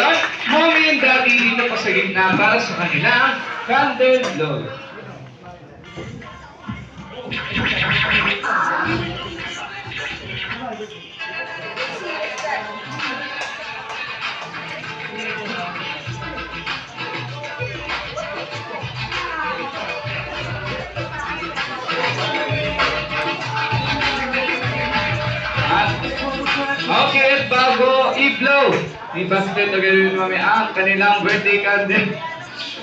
ngayon, mommy and daddy dito pa sa gitna para sa kanilang candle blow. Okay, bago i-blow, i-basket na gano'n mami ang kanilang birthday candle.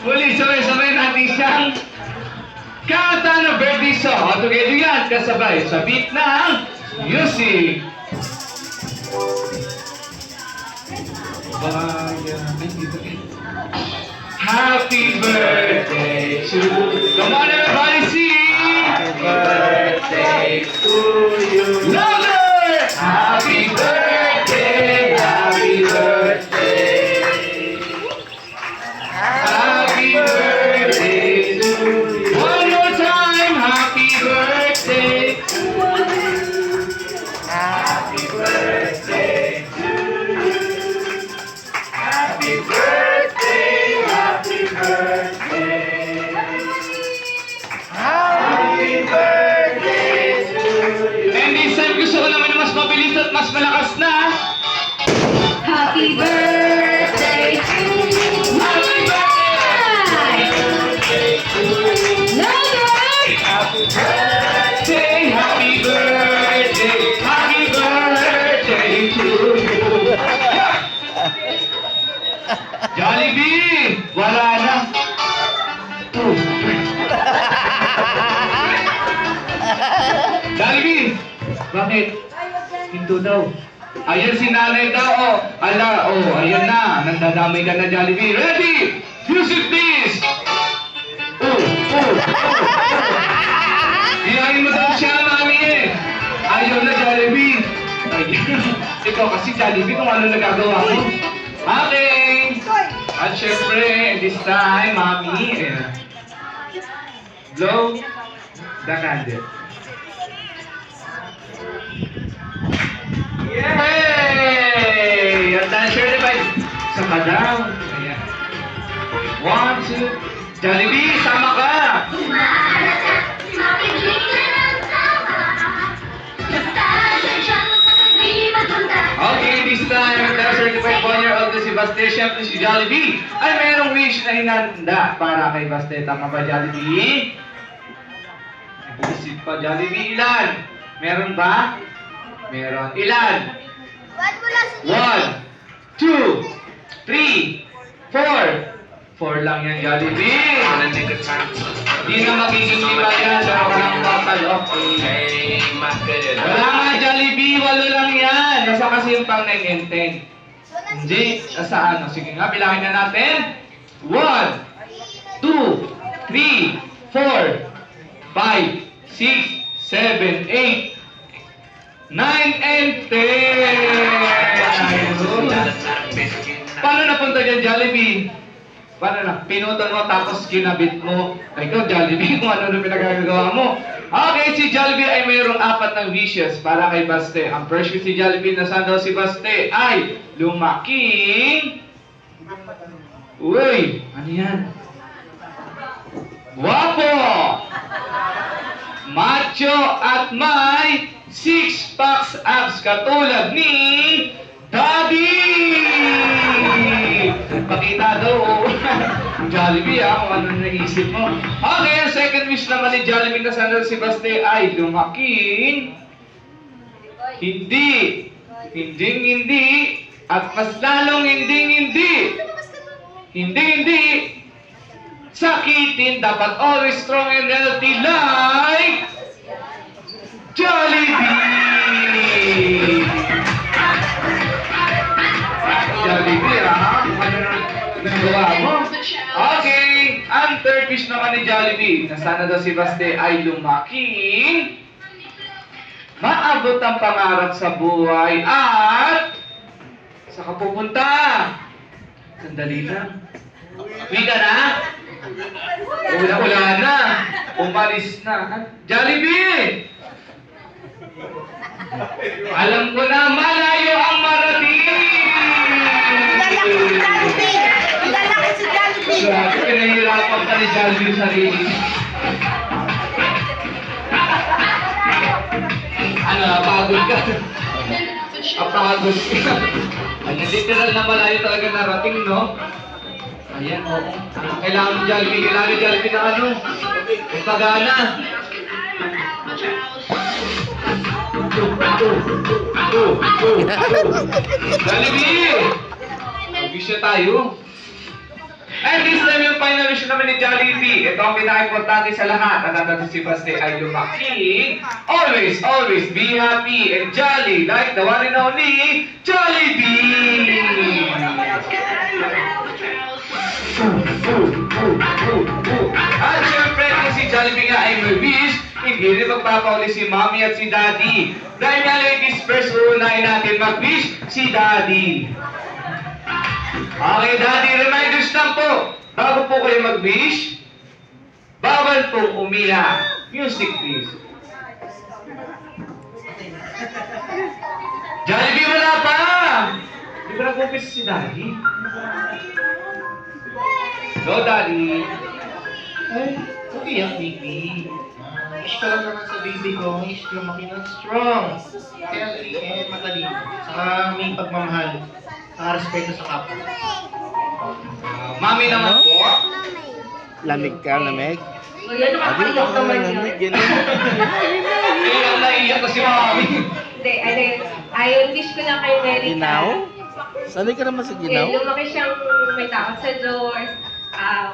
Muli, sabay-sabay natin siyang kanta ng birthday song. At together yan, kasabay sa beat ng music. Happy birthday to you. Come on everybody, sing! Happy birthday to you. Louder! Happy birthday, happy birthday. Happy birthday to you. One more time, happy birthday. Happy birthday to you. Happy birthday, happy birthday. Happy birthday to you. And this time, gusto ko naman mas mabilis at mas malakas na. Happy birthday to you. Happy Happy birthday. Happy birthday, happy birthday to you. Jollibee! Wala na. Jollibee! Bakit? Hinto daw. Ayan si nanay daw, oh. Ala, oh, ayan na. Nandadamay ka na, Jollibee. Ready? Music, please! Oh, oh, oh. Hinahin mo daw siya, mami eh. Ayaw na, Jollibee. Ikaw kasi, Jollibee, kung ano nagagawa mo. Okay. At syempre, this time, mami, blow the candle. Yay! At dancer device. Sama daw. Ayan. 1, 2. Jollibee, sama ka! Okay, this time, the certified one-year-old na si Baste, syempre si Jollibee, ay mayroong wish na hinanda para kay Baste. Tama ba, Jollibee? Nag-isip pa, Jollibee, ilan? Meron ba? Meron. Ilan? 1, 2, 3, 4. 4 lang yan, Jollibee. Hindi na magiging 5 yan. Pero ka lang total, okay. Wala nga, Jollibee. 8 lang yan. Nasa kasi yung pang 9 and 10. Hindi. Nasa ano? Sige nga, bilangin na natin. 1, 2, 3, 4, 5, 6, 7, 8, 9 and 10! Paano napunta dyan, Jollibee? Paano na? Pinutol mo tapos kinabit mo. Ikaw, Jollibee, kung ano na pinagagawa mo. Okay, si Jollibee ay mayroong 4 na wishes para kay Baste. Ang first wish si Jollibee na saan daw si Baste ay lumaking... Uy! Ano yan? Guwapo! Macho at may 6-packs abs katulad ni Daddy! Pakita daw. Jollibee kung ano naisip mo. Okay, ang second wish naman ni Jollibee na sana si Baste ay lumaking hindi, hindi, at mas lalong hindi, sakitin, dapat always strong and healthy like Jollibee! Jollibee, Ano na nagawa mo? Okay, ang third wish naman ni Jollibee na sana daw si Baste ay lumaking maabot ang pangarap sa buhay at sa kapupunta. Sandali lang. Uwi ka na? Ula-ula na. Umalis na. Jollibee! Alam ko na malayo ang marating! Lalaki si Jollibee. Grabe, pinahirapan ka ni Jollibee yung sarili. Ano, napagod ka? Napagod ka. Ang literal na malayo talaga narating, no? Ayan, oo. Kailangan ni Jollibee na ano? May pagana. Jollibee! Mag-wish na tayo. And this time yung final wish naman ni Jollibee. Ito ang pinaka-importante sa lahat. Ang natin si Baste ay lumaki. Always, always be happy and jolly like the one and only Jollibee! At syempre, kung si Jollibee nga ay may wish, hindi rin magpapauli si Mommy at si Daddy. Dahil nga ladies first, uunahin natin mag-wish si Daddy. Okay, Daddy, reminders lang po. Bago po kayo mag-wish, bawal pong umiyak. Music, please. Jollibee, wala pa! Di ba nag-umpisa si Daddy? Go, Daddy. Ay, umiyak, baby. Wish ko lang naman sa baby ko, wish ko makinang strong, healthy, and matalino. Saka may pagmamahal, saka respeto sa kapwa. Mami naman po. Lamig ka, lamig. Yan, nakakaiyak naman yun. Kaya naiyak na si Mami. Hindi, ayun, wish ko lang kay Mary Ginaw? Sanay ka naman sa ginaw? Eh, lumaki siyang may takot sa Diyos,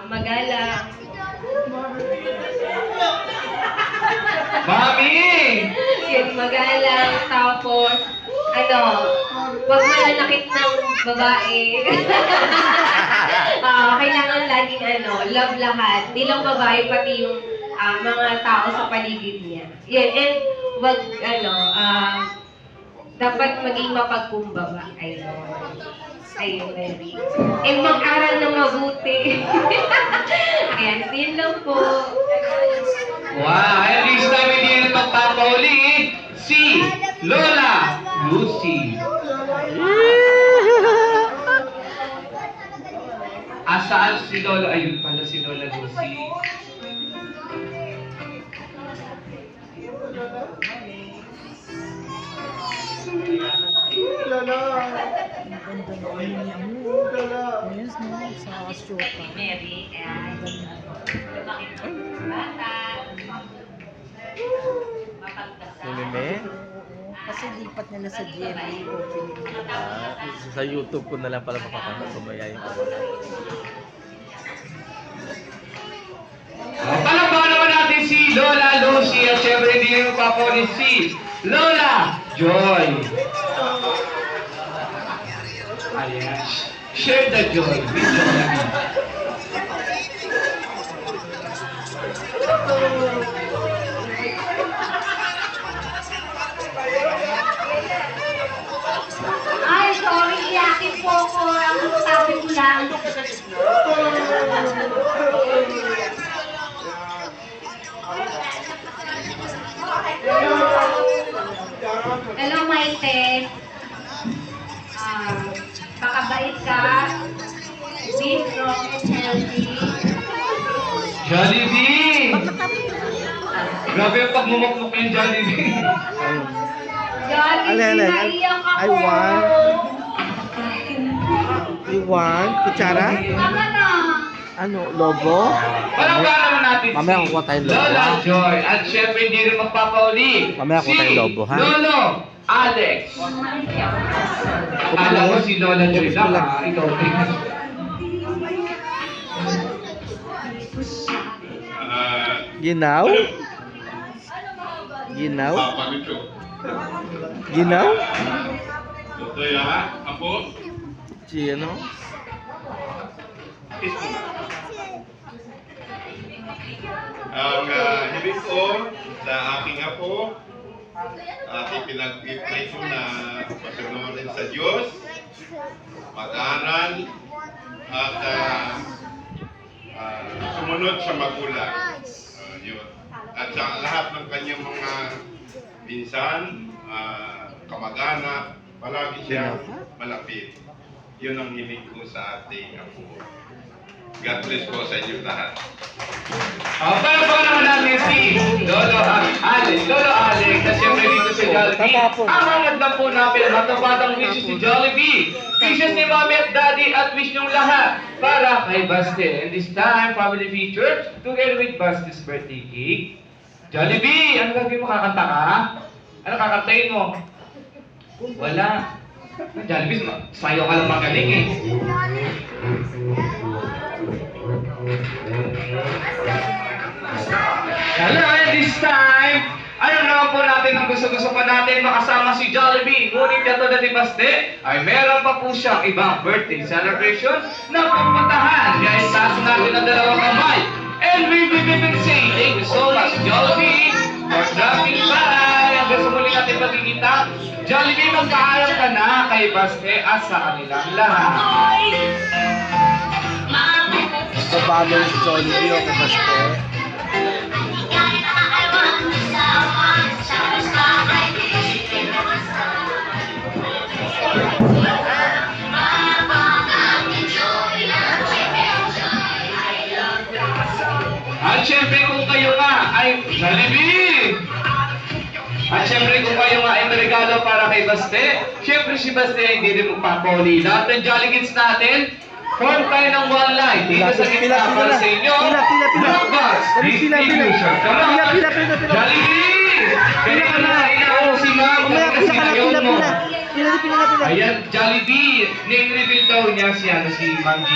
magalang. Mami! Yun, magalang, tapos, wag mananakit ng babae. Kailangan laging, love lahat. Di lang babae, pati yung mga tao sa paligid niya. Yun, and wag, dapat maging mapagkumbaba. Ayun, Mary. And mag-aral na mabuti. Ayan, yun lang po. Wow, and this time hindi rin magpapauli si Lola Lucy. Asaan si Lola? Ayun pala si Lola Lucy. Mary, and bata, mapagdasal. Mimime? Kasi lipat nila sa GMA opening. Sa YouTube ko na lang pala makapanood. Sumayayin ko. Palakpakan naman natin si Lola Lucy at syempre hindi rin magpapauli si Lola Joy. Ayan. Share the joy with Lola. Ay, sorry, iyakin po ako. Ang sabi ko lang. Hello, Maite. Pakabait ka. Be strong and healthy. Jollibee! Grabe yung pagmumukmuk yung Jollibee. Jollibee, Alin. naiyak ako. I want kutsara? Tama na. Ano, lobo? Palakpakan naman natin Mamaya si kukuha tayong lobo, Lola ha? Joy. At syempre hindi rin magpapauli Mamaya kukuha tayong lobo, ha? Lolo Alex. Akala ko si Lola Joy lang, ha? Ikaw din. Ginaw? Ginaw? Ginaw? Ito ya, apo. Si ano? Ang hiling ko sa aking apo at ipinag-pray ko na pasunurin sa Diyos, mag-aral at sumunod sa magulang. Yun. At sa lahat ng kanyang mga pinsan, kamag-anak, palagi siyang malapit. Yun ang hiling ko sa ating apo. God bless po sa inyo lahat. Para po naman natin si Lolo Alex. Lolo Alex, na siyempre dito si Jollibee. Ang hangad na po namin, matupad ang wishes ni Jollibee. Wishes ni Mommy at Daddy at wish niyong lahat para kay Baste. And this time, family featured together with Baste's birthday cake. Jollibee, ano gagawin mo? Kakanta ka? Ano kakantayin mo? Wala. Jollibee, sayo ka lang magaling eh. Hello, and this time, ano naman po natin ang gusto-gusto pa natin makasama si Jollibee. Ngunit katulad ni Baste, ay meron pa po siyang ibang birthday celebration na pupuntahan. Kaya itaas natin ang dalawang kamay. And we will say thank you so much, Jollibee, for dropping by. Hanggang sa muli natin magkikita. Jollibee, magpaalam ka na kay Baste at sa kanilang lahat. Babago si Jollibee o kay Baste. At syempre kung kayo nga ay Jollibee! At syempre kung kayo nga ay may regalo para kay Baste, syempre si Baste ay hindi rin magpapoli. Lahat ng Jolly Kids natin, form tayo ng one line. Dito sa gitna para sa inyo, Rockbox Distribution. Come on! Jollibee! Kaya na, inaano si Ma'am, kasi ayaw mo. Ayan, Jollibee, name reveal daw niya si Ma'am G.